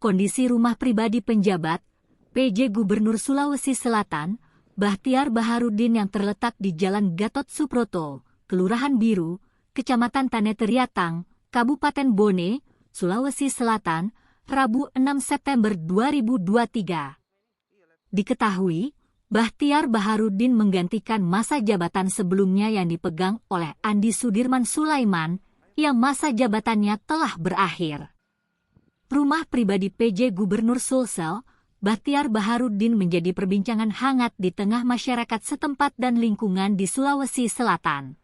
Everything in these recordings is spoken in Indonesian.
kondisi rumah pribadi penjabat, PJ Gubernur Sulawesi Selatan, Bahtiar Baharudin yang terletak di Jalan Gatot Subroto, Kelurahan Biru, Kecamatan Taneteriatang, Kabupaten Bone, Sulawesi Selatan, Rabu 6 September 2023. Diketahui, Bahtiar Baharudin menggantikan masa jabatan sebelumnya yang dipegang oleh Andi Sudirman Sulaiman, yang masa jabatannya telah berakhir. Rumah pribadi PJ Gubernur Sulsel, Bahtiar Baharudin menjadi perbincangan hangat di tengah masyarakat setempat dan lingkungan di Sulawesi Selatan.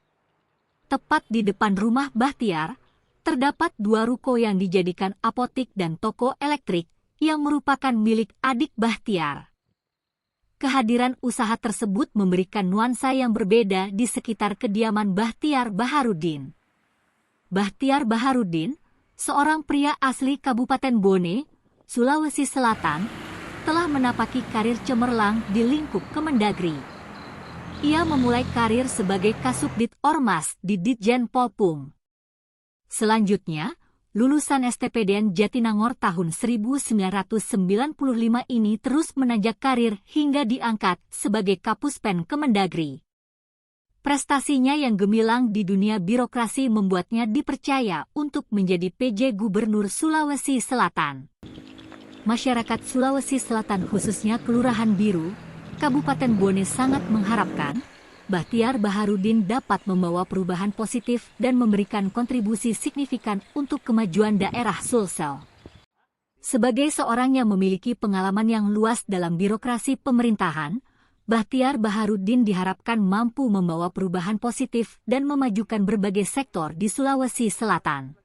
Tepat di depan rumah Bahtiar, terdapat 2 ruko yang dijadikan apotik dan toko elektrik yang merupakan milik adik Bahtiar. Kehadiran usaha tersebut memberikan nuansa yang berbeda di sekitar kediaman Bahtiar Baharudin. Bahtiar Baharudin, seorang pria asli Kabupaten Bone, Sulawesi Selatan, telah menapaki karir cemerlang di lingkup Kemendagri. Ia memulai karir sebagai Kasubdit Ormas di Ditjen Polpum. Selanjutnya, lulusan STPDN Jatinangor tahun 1995 ini terus menanjak karir hingga diangkat sebagai Kapuspen Kemendagri. Prestasinya yang gemilang di dunia birokrasi membuatnya dipercaya untuk menjadi PJ Gubernur Sulawesi Selatan. Masyarakat Sulawesi Selatan khususnya Kelurahan Biru, Kabupaten Bone sangat mengharapkan Bahtiar Baharudin dapat membawa perubahan positif dan memberikan kontribusi signifikan untuk kemajuan daerah Sulsel. Sebagai seorang yang memiliki pengalaman yang luas dalam birokrasi pemerintahan, Bahtiar Baharudin diharapkan mampu membawa perubahan positif dan memajukan berbagai sektor di Sulawesi Selatan.